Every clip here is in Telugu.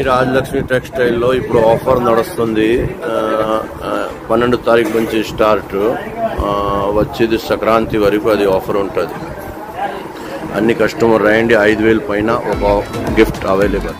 రాజలక్ష్మి టెక్స్టైల్ లో ఇప్పుడు ఆఫర్ నడుస్తుంది. 12 తారీఖు నుంచి స్టార్ట్ వచ్చేది సంక్రాంతి వరకు అది ఆఫర్ ఉంటుంది. అన్ని కస్టమర్ రాయండి. 5000 పైన ఒక gift available.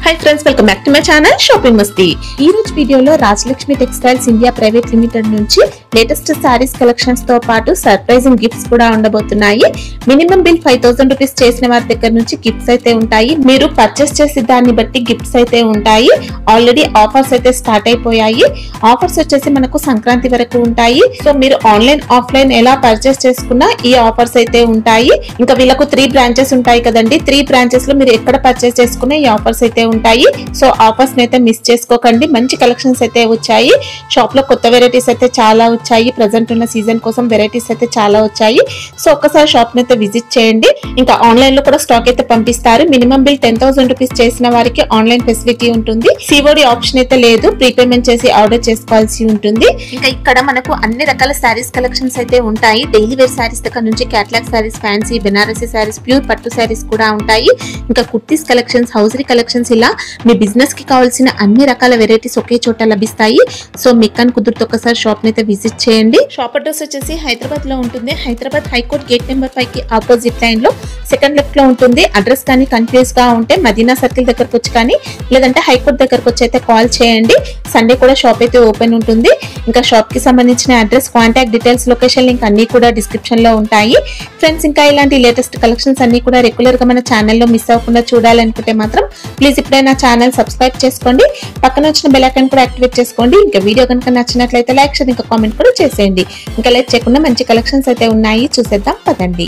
Hi friends, welcome back to my channel shopping మస్తీ. ఈ రోజు వీడియోలో Rajalakshmi textiles India private limited నుంచి లేటెస్ట్ సారీస్ కలెక్షన్స్ తో పాటు సర్ప్రైజింగ్ గిఫ్ట్స్ కూడా ఉండబోతున్నాయి. మినిమం బిల్ 5000 రూపీస్ చేసిన వారి దగ్గర నుంచి గిఫ్ట్స్ అయితే ఉంటాయి. మీరు పర్చేస్ చేసే దాన్ని బట్టి గిఫ్ట్స్ అయితే ఉంటాయి. ఆల్రెడీ ఆఫర్స్ అయితే స్టార్ట్ అయిపోయాయి. ఆఫర్స్ వచ్చేసి మనకు సంక్రాంతి వరకు ఉంటాయి. సో మీరు ఆన్లైన్ ఆఫ్లైన్ ఎలా పర్చేస్ చేసుకున్నా ఈ ఆఫర్స్ అయితే ఉంటాయి. ఇంకా వీళ్ళకు 3 బ్రాంచెస్ ఉంటాయి కదండి. 3 బ్రాంచెస్ లో మీరు ఎక్కడ పర్చేస్ చేసుకున్నా ఈ ఆఫర్స్ అయితే ఉంటాయి. సో ఆఫర్స్ అయితే మిస్ చేసుకోకండి. మంచి కలెక్షన్స్ అయితే వచ్చాయి. షాప్ లో కొత్త వెరైటీస్ అయితే చాలా వచ్చాయి. ప్రెసెంట్ ఉన్న సీజన్ కోసం వెరైటీస్ అయితే చాలా వచ్చాయి. సో ఒక్కసారి షాప్ అయితే విజిట్ చేయండి. ఇంకా ఆన్లైన్ లో కూడా స్టాక్ అయితే పంపిస్తారు. మినిమం బిల్ 10,000 రూపీస్ చేసిన వారికి ఆన్లైన్ ఫెసిలిటీ ఉంటుంది. సిఓడి ఆప్షన్ అయితే లేదు. ప్రీపేమెంట్ చేసి ఆర్డర్ చేసుకోవాల్సి ఉంటుంది. ఇంకా ఇక్కడ మనకు అన్ని రకాల శారీస్ కలెక్షన్స్ అయితే ఉంటాయి. డైలీ వేర్ శారీస్ దగ్గర నుంచి catalogue saris, fancy, Banarasi saris, pure పట్టు శారీస్ కూడా ఉంటాయి. ఇంకా కుర్తీస్ కలెక్షన్స్, హౌజరీ కలెక్షన్స్, ఇలా మీ బిజినెస్ కి కావాల్సిన అన్ని రకాల వెరైటీస్ ఒకే చోట లభిస్తాయి. సో మీకు కుదురుతో ఒకసారి షాప్ అయితే విజిట్ చేయండి. షాప్ అడ్రస్ వచ్చేసి హైదరాబాద్ లో ఉంటుంది. హైదరాబాద్ హైకోర్ట్ గేట్ నెంబర్ 5 కి ఆపోజిట్ లైన్ లో సెకండ్ లెఫ్ట్ లో ఉంటుంది. అడ్రస్ కానీ కన్ఫ్యూజ్ గా ఉంటే మదీనా సర్కిల్ దగ్గరకు వచ్చి కానీ లేదంటే హైకోర్ట్ దగ్గరకు వచ్చి అయితే కాల్ చేయండి. సండే కూడా షాప్ అయితే ఓపెన్ ఉంటుంది. ఇంకా షాప్ కి సంబంధించిన address, contact details, location link అన్ని కూడా డిస్క్రిప్షన్ లో ఉంటాయి. ఫ్రెండ్స్, ఇంకా ఇలాంటి లేటెస్ట్ కలెక్షన్స్ అన్ని కూడా రెగ్యులర్ గా మన ఛానల్లో మిస్ అవ్వకుండా చూడాలనుకుంటే మాత్రం ప్లీజ్ ఇప్పుడే నా ఛానల్ సబ్స్క్రైబ్ చేసుకోండి. పక్కన వచ్చిన బెల్ ఐకాన్ కూడా యాక్టివేట్ చేసుకోండి. ఇంకా వీడియో కనుక నచ్చినట్లయితే లైక్ చేయండి, ఇంకా కామెంట్ కూడా చేసేయండి. ఇంకా లైక్ చేయకుండా మంచి కలెక్షన్స్ అయితే ఉన్నాయి, చూసేద్దాం పదండి.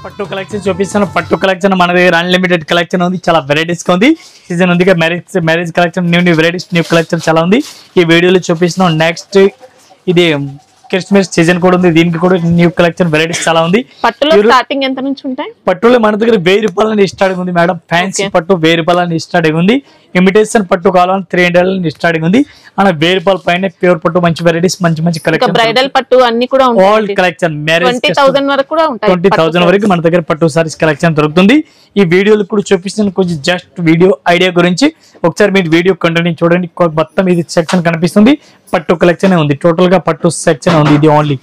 పట్టు కలెక్షన్ చూపిస్తాను. పట్టు కలెక్షన్ మన దగ్గర అన్లిమిటెడ్ కలెక్షన్ ఉంది. చాలా వెరైటీస్ గా ఉంది. సీజన్ ఉంది, marriage collection, new varieties, new collection చాలా ఉంది. ఈ వీడియోలో చూపిస్తున్నాం. నెక్స్ట్ ఇది క్రిస్మస్ సీజన్ కూడా ఉంది. దీనికి కూడా న్యూ కలెక్షన్ వెరైటీస్ చాలా ఉంది. పట్టులో స్టార్టింగ్ ఎంత నుంచి ఉంటాయి? పట్టులో మన దగ్గర 1000 రూపాయలని స్టార్టింగ్ ఉంది మేడం. ఫ్యాన్సీ పట్టు 1000 రూపాయలని స్టార్టింగ్ ఉంది. ఇమిటేషన్ పట్టు కావాలని 300 స్టార్టింగ్ ఉంది. అలా 1000 రూపాయల పైన ప్యూర్ పట్టు మంచి వెరైటీస్, మంచి కలెక్షన్, బ్రైడల్ పట్టు అన్ని కూడా ఉంటాయి. ఆల్ కలెక్షన్ మ్యారేజ్ 20,000 వరకు కూడా ఉంటాయి. 20,000 వరకు మన దగ్గర పట్టు సారీస్ కలెక్షన్ దొరుకుతుంది. ఈ వీడియోలో కూడా చూపిస్తున్న కొంచెం జస్ట్ వీడియో ఐడియా గురించి ఒకసారి మీరు వీడియో కంటిన్యూ చూడండి. మొత్తం ఇది సెక్షన్ కనిపిస్తుంది. పట్టు కలెక్షన్ ఉంది. టోటల్ గా పట్టు సెక్షన్ ఉంది. ఇది ఓన్లీ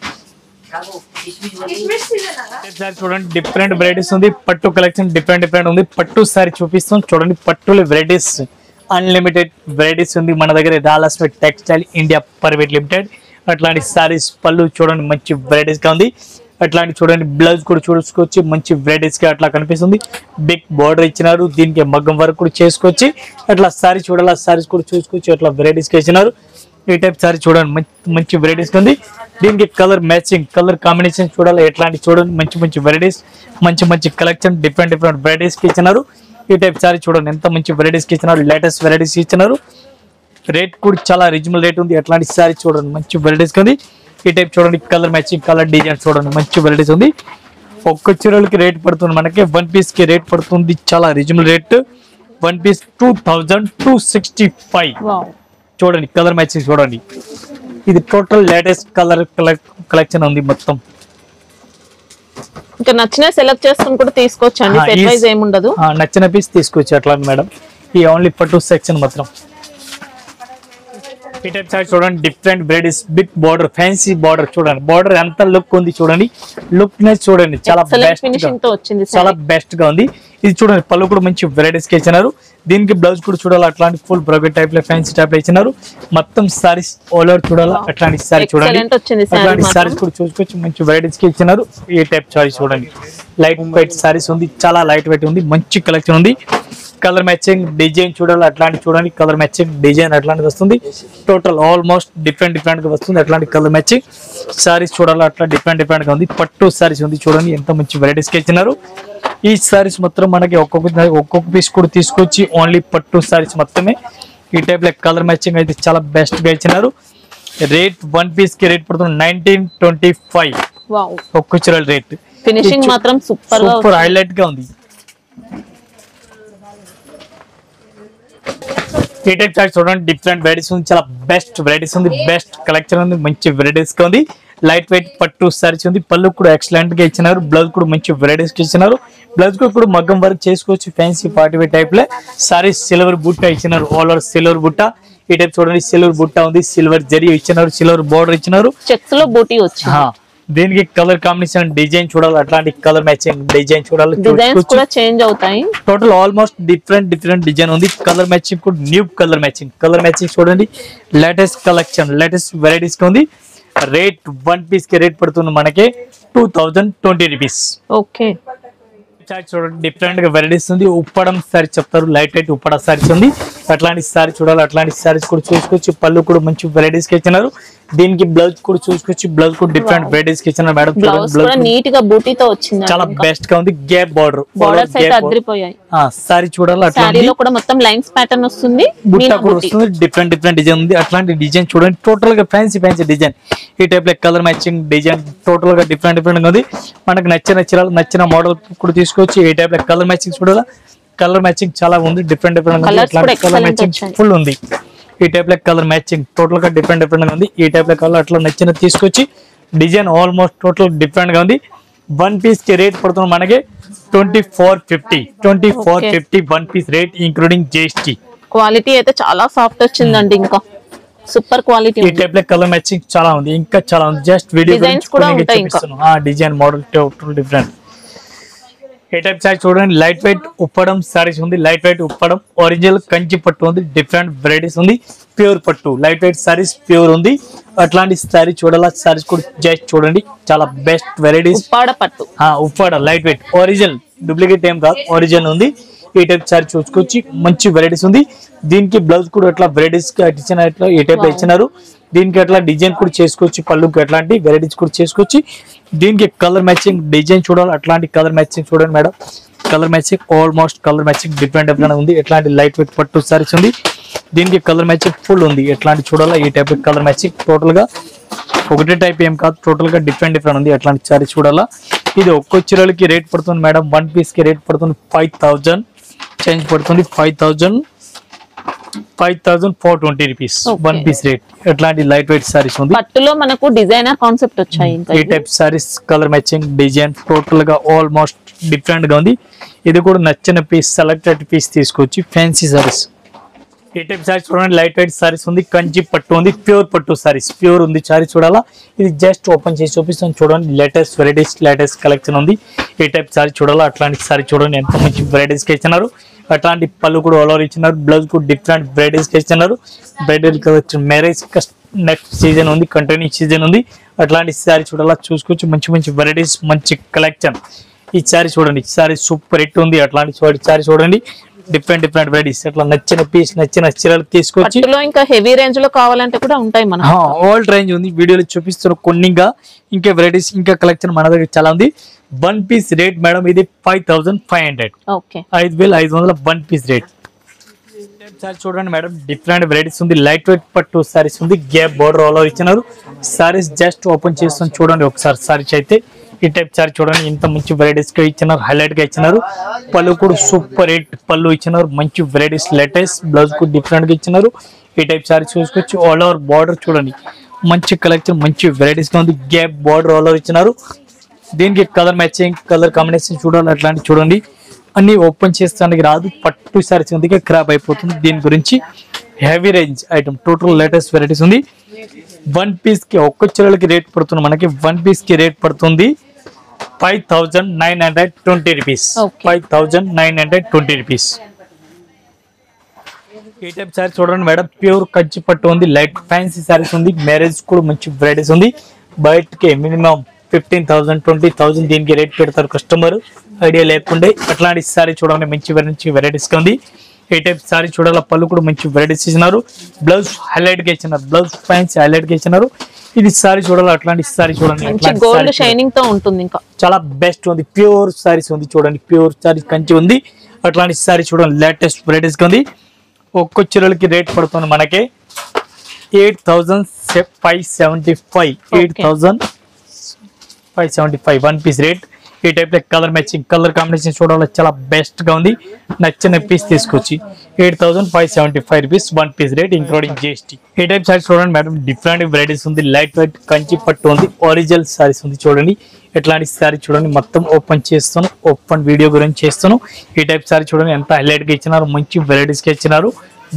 చూడండి. డిఫరెంట్ వెరైటీస్ ఉంది. పట్టు కలెక్షన్ డిఫరెంట్ ఉంది. పట్టు సారీ చూపిస్తాం చూడండి. పట్టుల వెరైటీస్ అన్లిమిటెడ్ వెరైటీస్ ఉంది మన దగ్గర. Rajalakshmi textile India private limited. అట్లాంటి సారీస్ పళ్ళు చూడండి మంచి వెరైటీస్ గా ఉంది. అట్లాంటి చూడండి బ్లౌజ్ కూడా చూసుకోవచ్చు. మంచి వెరైటీస్ గా అట్లా కనిపిస్తుంది. బిగ్ బార్డర్ ఇచ్చినారు. దీనికి మగ్గం వర్క్ కూడా చేసుకోవచ్చు. అట్లా సారీ చూడాలి, సారీస్ కూడా చూసుకోవచ్చు. అట్లా వెరైటీస్ గా ఇచ్చినారు. ఈ టైప్ సారీ చూడండి మంచి వెరైటీస్ ఉంది. దీనికి కలర్ మ్యాచింగ్, కలర్ కాంబినేషన్ చూడాలి. ఎట్లాంటి చూడండి మంచి వెరైటీస్, మంచి కలెక్షన్ డిఫరెంట్ వెరైటీస్ కి ఇచ్చినారు. ఈ టైప్ సారీ చూడండి ఎంత మంచి వెరైటీస్ కి ఇచ్చినారు. లేటెస్ట్ వెరైటీస్ ఇచ్చినారు. రేట్ కూడా చాలా రీజనబుల్ రేట్ ఉంది. అట్లాంటి సారీ చూడండి మంచి వెరైటీస్ ఉంది. ఈ టైప్ చూడండి కలర్ మ్యాచింగ్, కలర్ డిజైన్ చూడండి మంచి వెరైటీస్ ఉంది. ఒక్క చీరలకి రేట్ పడుతుంది మనకి. 1 పీస్ కి రేట్ పడుతుంది చాలా రీజనబుల్ రేట్. 1 పీస్ 2265. చూడండి కలర్ మ్యాచింగ్ చూడండి. ఇది టోటల్ లేటెస్ట్ కలర్ కలెక్షన్ ఉంది మొత్తం. ఇంకా నచ్చిన సెలెక్ట్ చేసుకుని కూడా తీసుకోవచ్చు అండి. సెట్ వైస్ ఏమి ఉండదు. నచ్చిన పీస్ తీసుకోవచ్చు అట్లా మేడం. ఈ ఓన్లీ పట్టు సెక్షన్ మాత్రం. ఈ టైప్ సారీ చూడండి different varieties. Big border, fancy border చూడండి. బార్డర్ ఎంత లుక్ ఉంది చూడండి. లుక్ నెస్ చూడండి చాలా బెస్ట్ గా ఉంది. ఇది చూడండి పళ్ళు కూడా మంచి వెరైటీస్ కి ఇచ్చినారు. దీనికి బ్లౌజ్ కూడా చూడాలి. అట్లాంటి ఫుల్ బ్రోకెట్ టైప్ లో ఫ్యాన్సీ టైప్ లో ఇచ్చినారు. మొత్తం సారీస్ ఆల్ ఓవర్ చూడాలి. అట్లాంటి సారీ చూడండి. అట్లాంటి సారీస్ కూడా చూసుకోవచ్చు. మంచి వెరైటీస్ కి ఇచ్చినారు. ఈ టైప్ సారీ చూడండి. లైట్ వెయిట్ సారీస్ ఉంది. చాలా లైట్ వెయిట్ ఉంది. మంచి కలెక్షన్ ఉంది. కలర్ మ్యాచింగ్ డిజైన్ చూడాలి. అట్లాంటి చూడండి కలర్ మ్యాచింగ్ డిజైన్ అట్లాంటిది వస్తుంది. టోటల్ ఆల్మోస్ట్ డిఫరెంట్ గా వస్తుంది. అట్లాంటి కలర్ మ్యాచింగ్ సారీస్ చూడాలి. అట్లా డిఫరెంట్ గా ఉంది. పట్టు సారీస్ ఉంది చూడండి ఎంత మంచి వెరైటీస్ కి ఇచ్చినారు. ఈ సారీస్ మొత్తం మనకి ఒక్కొక్క పీస్ కూడా తీసుకొచ్చి ఓన్లీ పట్టు సారీస్ మొత్తమే. ఈ టైప్ లో కలర్ మ్యాచింగ్ అయితే చాలా బెస్ట్ గా ఇచ్చినారు. రేట్ 1 పీస్ కి రేట్ పడుతుంది 1925. ఒక్క చీరల రేట్. ఫినిషింగ్ మాత్రం సూపర్ హైలైట్ గా ఉంది. ఈ టైప్ చార్ట్ చూడండి డిఫరెంట్ వెరైటీస్ ఉంది. చాలా బెస్ట్ వెరైటీస్ ఉంది. బెస్ట్ కలెక్షన్ ఉంది. మంచి వెరైటీస్ గా ఉంది. లైట్ వెయిట్ పట్టు సారీస్ ఉంది. పళ్ళు కూడా ఎక్సలెంట్ గా ఇచ్చినారు. బ్లౌజ్ కూడా మంచి వెరైటీస్ ఇచ్చినారు. బ్లౌజ్ కూడా మగ్గం వర్క్ చేసుకోవచ్చు. ఫ్యాన్సీ పార్టీ వేర్ టైప్ లో సారీస్ సిల్వర్ బుట్ట ఇచ్చినారు. ఆల్ ఓవర్ సిల్వర్ బుట్ట. ఈ టైప్ చూడండి సిల్వర్ బుట్ట ఉంది. సిల్వర్ జరీ ఇచ్చినారు. సిల్వర్ బోర్డర్ ఇచ్చినారు. చెక్స్ లో బూటీ వచ్చింది. దీనికి కలర్ కాంబినేషన్ డిజైన్ చూడాలి. అట్లాంటి కలర్ మ్యాచింగ్ డిజైన్ చూడాలి. డిజైన్స్ కూడా చేంజ్ అవుతాయి. టోటల్ ఆల్మోస్ట్ డిఫరెంట్ డిజైన్ ఉంది. కలర్ మ్యాచింగ్ కూడా న్యూ కలర్ మ్యాచింగ్ చూడండి. లేటెస్ట్ కలెక్షన్ లేటెస్ట్ వెరైటీస్ ఉంది. రేట్ 1 పీస్ కి రేట్ పడుతుంది మనకి 2020 రూపీస్. ఓకే చూడండి డిఫరెంట్ గా వెరైటీస్ ఉంది. ఉప్పడం సారీ చెప్తారు. లైట్ వెయిట్ ఉప్పడ సారీస్ ఉంది. అట్లాంటి సారీ చూడాలి. అట్లాంటి సారీస్ కూడా చూసుకోవచ్చు. పళ్ళు కూడా మంచి వెరైటీస్ కి ఇచ్చినారు. దీనికి బ్లౌజ్ కూడా చూసుకోవచ్చు. బ్లౌజ్ కూడా డిఫరెంట్ వెరైటీస్ కి ఇచ్చినారు మేడం. బ్లౌజ్ కూడా నీట్ గా బూటీతో వచ్చింది. చాలా బెస్ట్ గా ఉంది. గ్యాప్ బార్డర్ బోర్డర్స్ అయితే అదిరిపోయాయి. సారీ చూడాలి. సారీలో కూడా మొత్తం లైన్స్ ప్యాటర్న్ వస్తుంది. బుట్ట కూడా వస్తుంది. డిఫరెంట్ డిజైన్ ఉంది. అట్లాంటి డిజైన్ చూడండి. టోటల్ గా ఫ్యాన్సీ డిజైన్. ఈ టైప్ లో కలర్ మ్యాచింగ్ డిజైన్ టోటల్ గా డిఫరెంట్ గా ఉంది. మనకు నచ్చిన చీరలు నచ్చిన మోడల్ కూడా తీసుకోవచ్చు. ఈ టైప్ లో కలర్ మ్యాచింగ్ చూడాలి. కలర్ మ్యాచింగ్ చాలా ఉంది. డిఫరెంట్ కలర్ మ్యాచింగ్ ఫుల్ ఉంది. ఈ టైప్ లో కలర్ మ్యాచింగ్ టోటల్ గా డిఫరెంట్ గా ఉంది. ఈ టైప్ లో కలర్ అట్లా నచ్చిన తీసుకొచ్చి డిజైన్ ఆల్మోస్ట్ టోటల్ డిఫరెంట్ గా ఉంది. 1 పీస్ కి రేట్ పడుతుంది మనకి 2450. 2450 1 piece rate including GST. Quality అయితే చాలా సాఫ్ట్ వచ్చిందండి. ఇంకా సూపర్ క్వాలిటీ. ఈ టైప్ లో కలర్ మ్యాచింగ్ చాలా ఉంది. ఇంకా చాలా ఉంది. జస్ట్ వీడియో డిజైన్స్ కూడా ఉంటాయి. ఇంకా డిజైన్ మోడల్ టోటల్ డిఫరెంట్. ఏ టైప్ సారీ చూడండి. లైట్ వెయిట్ ఉప్పడం సారీస్ ఉంది. లైట్ వెయిట్ ఉప్పడం ఒరిజినల్ కంచి పట్టు ఉంది. డిఫరెంట్ వెరైటీస్ ఉంది. ప్యూర్ పట్టు లైట్ వెయిట్ సారీస్ ప్యూర్ ఉంది. అట్లాంటి సారీ చూడాలా. సారీస్ కూడా జస్ట్ చూడండి. చాలా బెస్ట్ వెరైటీస్. ఉప్పాడ పట్టు Uppada light weight original duplicate ఏం కాదు. ఒరిజినల్ ఉంది. ఈ టైప్ సారీ చూసుకొచ్చి మంచి వెరైటీస్ ఉంది. దీనికి బ్లౌజ్ కూడా అట్లా వెరైటీస్ ఇచ్చిన ఈ టైప్ ఇచ్చినారు. దీనికి అట్లా డిజైన్ కూడా చేసుకోవచ్చు. పళ్ళుకి అట్లాంటి వెరైటీస్ కూడా చేసుకోవచ్చు. దీనికి కలర్ మ్యాచింగ్ డిజైన్ చూడాలి. అట్లాంటి కలర్ మ్యాచింగ్ చూడండి madam. Colour matching almost colour matching different ఉంది. ఎట్లాంటి లైట్ వెయిట్ పట్టు సారీస్ ఉంది. దీనికి కలర్ మ్యాచింగ్ ఫుల్ ఉంది. ఎట్లాంటి చూడాలా. ఈ టైప్ కలర్ మ్యాచింగ్ టోటల్ గా ఒకటే టైప్ ఏం కాదు. టోటల్ గా డిఫరెంట్ ఉంది. అట్లాంటి సారీ చూడాలా. ఇది ఒక్కో చీరలకి రేట్ పడుతుంది మేడం. 1 పీస్ కి రేట్ పడుతుంది 5000 చేంజ్ పడుతుంది. 5420 రూపీస్ 1 పీస్ రేట్. ఎట్లాంటి లైట్ వెయిట్ సారీస్ ఉంది. పట్టులో మనకు డిజైనర్ కాన్సెప్ట్ వచ్చాయి. ఈ type saris colour matching design total గా ఆల్మోస్ట్ డిఫరెంట్ గా ఉంది. ఇది కూడా నచ్చిన పీస్ సెలెక్టెడ్ పీస్ తీసుకోవచ్చు. ఫ్యాన్సీ సారీస్. ఈ టైప్ సారీస్ చూడండి. లైట్ వెయిట్ సారీస్ ఉంది. కంచి పట్టు ఉంది. ప్యూర్ పట్టు సారీస్ ప్యూర్ ఉంది. సారీ చూడాలా. ఇది జస్ట్ ఓపెన్ చేసి చూపిస్తాను చూడండి. లేటెస్ట్ వెరైటీస్ లేటెస్ట్ కలెక్షన్ ఉంది. ఈ టైప్ సారీ చూడాలా. అట్లాంటి సారీ చూడండి. ఎంత మంచి వెరైటీస్ కి ఇచ్చినారు. అట్లాంటి పళ్ళు కూడా ఆల్ ఓవర్ ఇచ్చినారు. బ్లౌజ్ కూడా డిఫరెంట్ వెరైటీస్ కి ఇచ్చినారు. Bridal collection marriage next season ఉంది. కంటిన్యూ సీజన్ ఉంది. అట్లాంటి సారీ చూడాలా. చూసుకోవచ్చు. మంచి వెరైటీస్ మంచి కలెక్షన్. ఈ సారీ చూడండి. ఈ సారీ సూపర్ హిట్ ఉంది. అట్లాంటి సారీ చూడండి. Different varieties. అట్లా నచ్చిన పీస్ నచ్చిన చీరలు తీసుకొచ్చి ఇంకా హెవీ రేంజ్ లో కావాలంటే కూడా ఉంటాయి. మన ఓల్డ్ రేంజ్ ఉంది. వీడియోలో చూపిస్తున్న కొన్ని ఇంకా వెరైటీస్ ఇంకా కలెక్షన్ మన దగ్గర చాలా ఉంది. 1 పీస్ రేట్ మేడం ఇది 5500. 5500 1 పీస్ రేట్. చూడండి మేడం. డిఫరెంట్ వెరైటీస్ ఉంది. లైట్ వెయిట్ పట్టు సారీస్ ఉంది. గ్యాప్ బోర్డర్ ఆల్ ఓవర్ ఇచ్చినారు. సారీస్ జస్ట్ ఓపెన్ చేస్తాం చూడండి ఒకసారి. సారీస్ అయితే ఈ టైప్ సారీ చూడండి. ఇంత మంచి వెరైటీస్ గా ఇచ్చినారు. హైలైట్ గా ఇచ్చినారు. పళ్ళు కూడా సూపర్ హిట్ పళ్ళు ఇచ్చినారు. మంచి వెరైటీస్ లేటెస్ట్. బ్లౌజ్ కూడా డిఫరెంట్ గా ఇచ్చినారు. ఈ టైప్ సారీ చూసుకోవచ్చు. ఆల్ ఓవర్ బార్డర్ చూడండి. మంచి కలెక్షన్ మంచి వెరైటీస్ గా ఉంది. గ్యాప్ బార్డర్ ఆల్ ఓవర్ ఇచ్చినారు. దీనికి కలర్ మ్యాచింగ్ కలర్ కాంబినేషన్ చూడాలి. అట్లాంటి చూడండి. అన్ని ఓపెన్ చేస్తానికి రాదు. పట్టు సారీస్ ఉంది. ఖరాబ్ అయిపోతుంది. దీని గురించి heavy range item total latest varieties ఉంది. 1 పీస్ కి ఒక్క చీరలకి రేట్ పడుతుంది మనకి. 1 పీస్ కి రేట్ పడుతుంది 5920 రూపీస్. 5920 రూపీస్. ఈ టైప్ సారీ చూడండి మేడం. ప్యూర్ కంచి పట్టు ఉంది. లైట్ ఫ్యాన్సీ సారీస్ ఉంది. మ్యారేజ్ కూడా మంచి వెరైటీస్ ఉంది. బయటకి మినిమం 15,000 20,000 దీనికి రేట్ పెడతారు కస్టమర్. ఐడియా లేకుండే. అట్లాంటి సారీ చూడండి. మంచి వెరైటీస్ ఉంది. ఈ టైప్ సారీ చూడాలి. పళ్ళు కూడా మంచి వెరైటీస్ ఇచ్చినారు. బ్లౌజ్ హైలైట్ గా ఇచ్చినారు. బ్లౌజ్ ఫ్యాన్సీ హైలైట్ గా ఇచ్చినారు. ఇది సారీ చూడాలి. అట్లాంటి సారీ చూడండి. గోల్డ్ షైనింగ్ తో ఉంటుంది. ఇంకా చాలా బెస్ట్ ఉంది. ప్యూర్ సారీస్ ఉంది చూడండి. ప్యూర్ సారీ కంచి ఉంది. అట్లాంటి సారీ చూడండి. లేటెస్ట్ వెరైటీస్ ఉంది. ఒక్క చీరలకి రేట్ పడుతుంది మనకి 8575. 8575 1 పీస్ రేట్. ఈ టైప్ లో కలర్ మ్యాచింగ్ కలర్ కాంబినేషన్ చూడాలి చాలా బెస్ట్ గా ఉంది. నచ్చిన పీస్ తీసుకొచ్చి 8,575 rupees 1 piece rate including GST. ఈ టైప్ సారీస్ చూడండి మేడం, డిఫరెంట్ వెరైటీస్ ఉంది. లైట్ వెయిట్ కంచి పట్టు ఉంది, ఒరిజినల్ సారీస్ ఉంది. చూడండి ఎట్లాంటి సారీ చూడండి, మొత్తం ఓపెన్ చేస్తాను, ఓపెన్ వీడియో గురించి చేస్తాను. ఈ టైప్ సారీ చూడండి ఎంత హైలైట్ గా ఇచ్చినారు, మంచి వెరైటీస్ గా ఇచ్చినారు,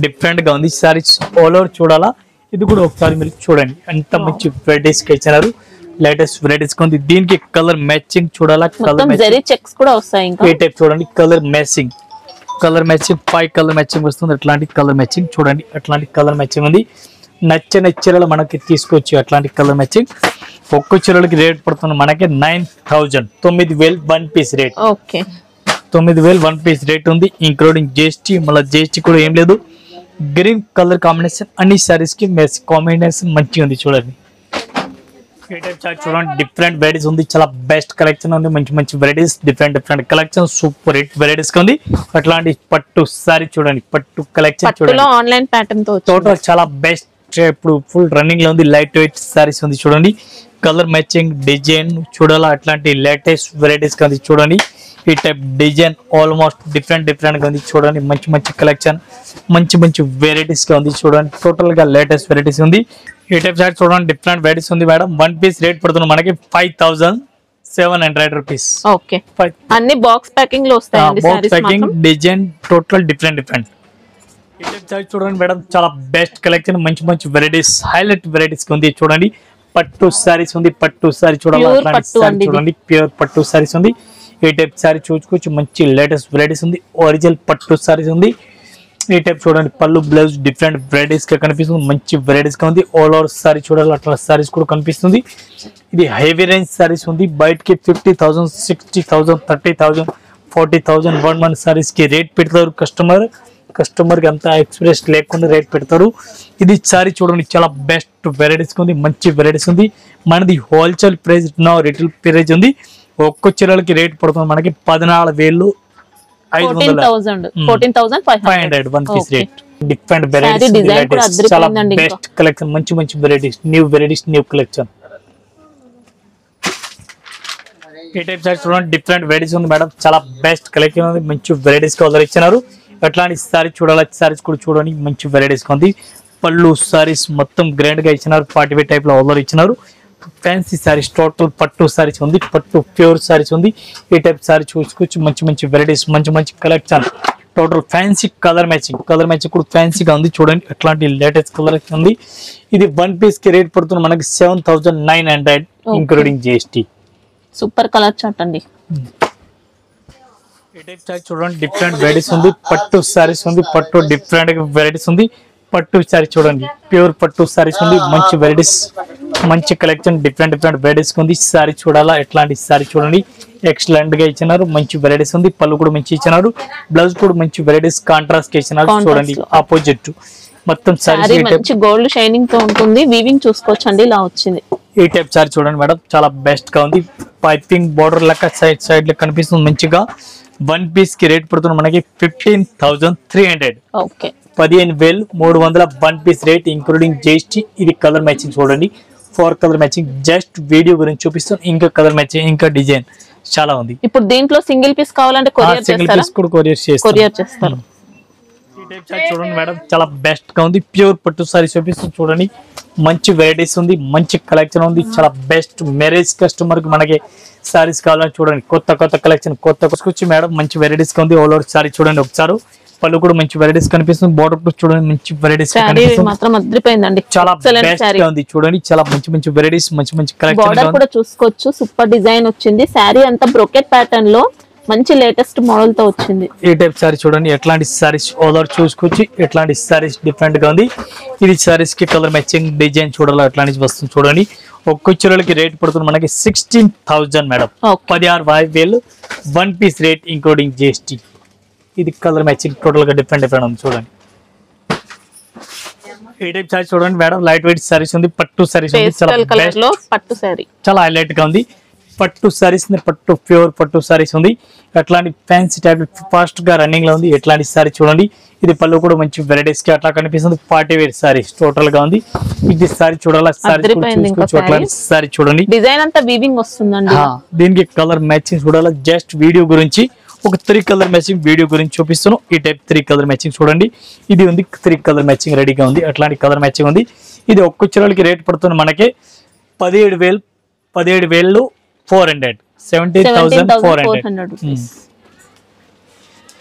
డిఫరెంట్ గా ఉంది. సారీస్ ఆల్ ఓవర్ చూడాలా, ఇది కూడా ఒకసారి మీరు చూడండి ఎంత మంచి వెరైటీస్ గా ఇచ్చినారు. లేటెస్ట్ వెరైటీస్ ఉంది. దీనికి కలర్ మ్యాచింగ్ చూడాలా, కలర్ చెక్స్ కూడా వస్తాయి. ఇంకా ఈ టైప్ చూడండి కలర్ మ్యాచింగ్ 5 కలర్ మ్యాచింగ్ వస్తుంది. అట్లాంటి కలర్ మ్యాచింగ్ చూడండి, అట్లాంటి కలర్ మ్యాచింగ్ ఉంది. నచ్చిన చీరలు మనకి తీసుకోవచ్చు. అట్లాంటి కలర్ మ్యాచింగ్ ఒక్క చీరలకి రేట్ పడుతుంది మనకి 9,000 9,000 1 piece rate. Okay 9,000 1 piece rate ఉంది ఇంక్లూడింగ్ GST. మళ్ళీ GST కూడా ఏం లేదు. గ్రీన్ కలర్ కాంబినేషన్ అన్ని సారీస్ కి కాంబినేషన్ మంచిగా ఉంది. చూడండి ఈ టైప్ చార్ట్ చూడండి, డిఫరెంట్ వెరైటీస్ ఉంది. చాలా బెస్ట్ కలెక్షన్ ఉంది, మంచి మంచి varieties, different collection, super hit varieties ఉంది. అట్లాంటి పట్టు సారీ చూడండి, పట్టు కలెక్షన్ చూడండి, ఆన్లైన్ ప్యాటర్న్ తో టోటల్ చాలా బెస్ట్. ఇప్పుడు ఫుల్ రన్నింగ్ లో ఉంది. లైట్ వెయిట్ సారీస్ ఉంది. చూడండి కలర్ మ్యాచింగ్ డిజైన్ చూడాలా, అట్లాంటి లేటెస్ట్ వెరైటీస్ ఉంది. చూడండి ఈ టైప్ డిజైన్ ఆల్మోస్ట్ డిఫరెంట్ గా ఉంది. చూడండి మంచి మంచి కలెక్షన్, మంచి వెరైటీస్ గా ఉంది. చూడండి టోటల్ గా లేటెస్ట్ వెరైటీస్ ఉంది. ఈ టైప్ సారీ చూడండి, డిఫరెంట్ వెరైటీస్ ఉంది మేడం. 1 పీస్ రేట్ పడుతుంది మనకి 5,700 రూపీస్. ఓకే అన్ని బాక్స్ ప్యాకింగ్ లో వస్తాయి. Box packing design total different. ఈ టైప్ సారీ చూడండి మేడం, చాలా బెస్ట్ కలెక్షన్, మంచి వెరైటీస్, హైలైట్ వెరైటీస్ ఉంది. చూడండి పట్టు సారీస్ ఉంది. పట్టు సారీ చూడాలి, చూడండి ప్యూర్ పట్టు సారీస్ ఉంది. ఈ టైప్ సారీ చూసుకోవచ్చు, మంచి లేటెస్ట్ వెరైటీస్ ఉంది. ఒరిజినల్ పట్టు సారీస్ ఉంది. ఈ టైప్ చూడండి పళ్ళు బ్లౌజ్ డిఫరెంట్ వెరైటీస్ గా కనిపిస్తుంది, మంచి వెరైటీస్ గా ఉంది. ఆల్ ఓవర్ సారీ చూడాలి, అట్లా సారీస్ కూడా కనిపిస్తుంది. ఇది హెవీ రేంజ్ సారీస్ ఉంది. బయటకి 50,000 60,000 30,000 40,000 1 month సారీస్ కి రేట్ పెడతారు కస్టమర్ కి అంత ఎక్స్ప్రెస్ లేకుండా రేట్ పెడతారు. ఇది సారీ చూడండి చాలా బెస్ట్ వెరైటీస్ ఉంది, మంచి వెరైటీస్ ఉంది. మనది హోల్సేల్ ప్రైస్ రిటైల్ ప్రైస్ ఉంది. ఒక్క చీరలకి రేట్ పడుతుంది మనకి 14,500 1 పీస్ రేట్. డిఫరెంట్ వెరైటీస్, చాలా బెస్ట్ కలెక్షన్, మంచి వెరైటీస్, న్యూ కలెక్షన్. ఈ టైప్ సారీస్ చూడండి, డిఫరెంట్ వెరైటీస్ ఉంది మేడం. చాలా బెస్ట్ కలెక్షన్ ఉంది, మంచి వెరైటీస్ కలర్ ఇచ్చినారు. అట్లాంటి సారీస్ చూడాలి, సారీస్ కూడా చూడండి మంచి వెరైటీస్ ఉంది. పళ్ళు సారీస్ మొత్తం గ్రాండ్ గా ఇచ్చినారు, పార్టీ వేర్ టైప్ లో ఆర్డర్ ఇచ్చినారు. ఫ్యాన్సీ సారీస్ టోటల్ పట్టు సారీస్ ఉంది, పట్టు ప్యూర్ సారీస్ ఉంది. ఈ టైప్ సారీ చూసుకోవచ్చు, మంచి వెరైటీస్, మంచి collection. Total fancy colour matching కూడా ఫ్యాన్సీగా ఉంది. చూడండి అట్లాంటి లేటెస్ట్ కలర్ ఉంది. ఇది 1 పీస్ కి రేట్ పడుతుంది మనకి 7,900 including GST. Super colour chart అండి. ఈ టైప్ చార్ట్ చూడండి, డిఫరెంట్ వెరైటీస్ ఉంది. పట్టు సారీస్ ఉంది, పట్టు డిఫరెంట్ వెరైటీస్ ఉంది. పట్టు సారీ చూడండి, ప్యూర్ పట్టు సారీస్ ఉంది. మంచి వెరైటీస్, మంచి కలెక్షన్, డిఫరెంట్ వెరైటీస్ ఉంది. సారీ చూడాలా, ఎట్లాంటి సారీ చూడండి ఎక్సలెంట్ గా ఇచ్చినారు, మంచి వెరైటీస్ ఉంది. పళ్ళు కూడా మంచి ఇచ్చినారు, బ్లౌజ్ కూడా మంచి వెరైటీస్ కాంట్రాస్ట్ ఇచ్చినారు. చూడండి ఆపోజిట్ మొత్తం సారీ మంచి గోల్డ్ షైనింగ్ తో ఉంటుంది. వీవింగ్ చూసుకోవచ్చు అండి, ఇలా వచ్చింది. ఈ టైప్ సారీ చూడండి మేడం, చాలా బెస్ట్ గా ఉంది. పైపింగ్ బోర్డర్ లెక్క సైడ్ లో కనిపిస్తుంది మంచిగా. 1 పీస్ కి రేట్ పడుతుంది మనకి 15,300. Okay 15,300 1 piece rate including GST. ఇది కలర్ మ్యాచింగ్ చూడండి, 4 కలర్ మ్యాచింగ్. జస్ట్ వీడియో గురించి చూపిస్తాను, ఇంకా కలర్ మ్యాచింగ్, ఇంకా డిజైన్ చాలా ఉంది. ఇప్పుడు దీంట్లో సింగిల్ పీస్ కావాలంటే కొరియర్ చేస్తారు. ఈ టైప్ సారీ చూడండి మేడం, చాలా బెస్ట్ గా ఉంది. ప్యూర్ పట్టు సారీ చూపిస్తుంది చూడండి, మంచి వెరైటీస్ ఉంది, మంచి కలెక్షన్ ఉంది. చాలా బెస్ట్ మ్యారేజ్ కస్టమర్ కి మనకి సారీస్ కావాలని చూడండి, కొత్త కలెక్షన్ కొత్త మేడం, మంచి వెరైటీస్ గా ఉంది. ఆల్ ఓవర్ సారీ చూడండి ఒకసారి. పళ్ళు కూడా మంచి వెరైటీస్ కనిపిస్తుంది. బోర్డర్ కూడా చూడండి మంచి వెరైటీస్ కనిపిస్తుంది. చాలా బెస్ట్ గా ఉంది చూడండి, చాలా మంచి వెరైటీస్, మంచి కలెక్షన్. బోర్డర్ కూడా చూసుకోవచ్చు, సూపర్ డిజైన్ వచ్చింది. సారీ అంతా బ్రోకెట్ ప్యాటర్న్ లో మంచి లేటెస్ట్ మోడల్ తో వచ్చింది. ఈ టైప్ సారీ చూడండి, ఎట్లాంటి సారీస్ ఆర్డర్ చూసుకోవచ్చు. ఎట్లాంటి సారీస్ డిఫరెంట్ గా ఉంది. ఇది సారీస్ కి కలర్ మ్యాచింగ్ డిజైన్ చూడాలి, అట్లాంటి వస్తుంది చూడండి. ఒక్క చీరలకి రేట్ పడుతుంది మనకి 16,000 madam. 16,000 1 piece rate including GST. ఇది కలర్ మ్యాచింగ్ టోటల్ గా డిఫరెంట్ ఉంది చూడండి. ఈ టైప్ సారీ చూడండి మేడం, లైట్ వెయిట్ సారీస్ ఉంది, పట్టు సారీస్ ఉంది. చాలా హైలైట్ గా ఉంది. పట్టు సారీస్, పట్టు ప్యూర్ పట్టు సారీస్ ఉంది. అట్లాంటి ఫ్యాన్సీ టైప్ ఫాస్ట్ గా రన్నింగ్ లో ఉంది. ఎట్లాంటి సారీ చూడండి, ఇది పళ్ళు కూడా మంచి వెరైటీస్ కి అట్లా కనిపిస్తుంది. పార్టీ వేర్ సారీస్ టోటల్ గా ఉంది. ఇది సారీ చూడాలా, సారీ చూసుకోవచ్చు. అట్లాంటి సారీ చూడండి, డిజైన్ అంతా వీవింగ్ వస్తుందండి. దీనికి కలర్ మ్యాచింగ్ చూడాలా. జస్ట్ వీడియో గురించి ఒక 3 కలర్ మ్యాచింగ్ వీడియో గురించి చూపిస్తాను. ఈ టైప్ 3 కలర్ మ్యాచింగ్ చూడండి. ఇది ఉంది 3 కలర్ మ్యాచింగ్ రెడీగా ఉంది. అట్లాంటి కలర్ మ్యాచింగ్ ఉంది. ఇది ఒక్క చీరలకి రేట్ పడుతుంది మనకి 17,400 17,400.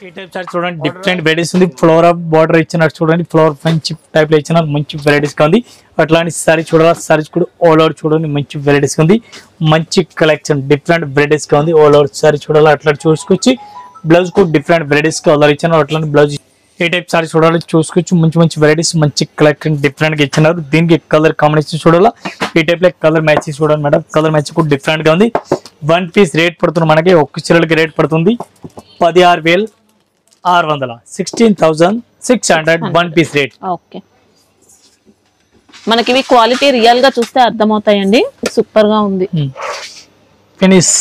ఈ టైప్ సారీ చూడండి, డిఫరెంట్ వెరైటీస్ ఉంది. ఫ్లోర్ ఆఫ్ బార్డర్ ఇచ్చినట్టు చూడండి, ఫ్లోర్ మంచి టైప్ లో ఇచ్చినారు, మంచి వెరైటీస్ గా ఉంది. అట్లాంటి సారీ చూడాలి. సారీస్ కూడా ఆల్ ఓవర్ చూడండి, మంచి వెరైటీస్ గా ఉంది. మంచి కలెక్షన్ డిఫరెంట్ వెరైటీస్ గా ఉంది. ఆల్ ఓవర్ సారీ చూడాలి. అట్లా చూసుకొచ్చి బ్లౌజ్ కూడా డిఫరెంట్ వెరైటీస్ గా ఆల్ ఇచ్చినారు. అట్లాంటి బ్లౌజ్ ఈ టైప్ సారీ చూడాలి, చూసుకోవచ్చు. మంచి మంచి వెరైటీస్, మంచి కలెక్షన్ డిఫరెంట్ గా ఇచ్చినారు. దీనికి కలర్ కాంబినేషన్ చూడాలా. ఈ టైప్ లో కలర్ మ్యాచింగ్ చూడాలి మేడం. కలర్ మ్యాచింగ్ కూడా డిఫరెంట్ గా ఉంది. 1 పీస్ రేట్ పడుతుంది మనకి, ఒక్క చీరలకి రేట్ పడుతుంది 16,600 16,600 1 పీస్ రేట్. ఓకే, మనకి ఇవి క్వాలిటీ రియల్ గా చూస్తే అర్థమవుతాయండి. సూపర్ గా ఉంది. ఫినిష్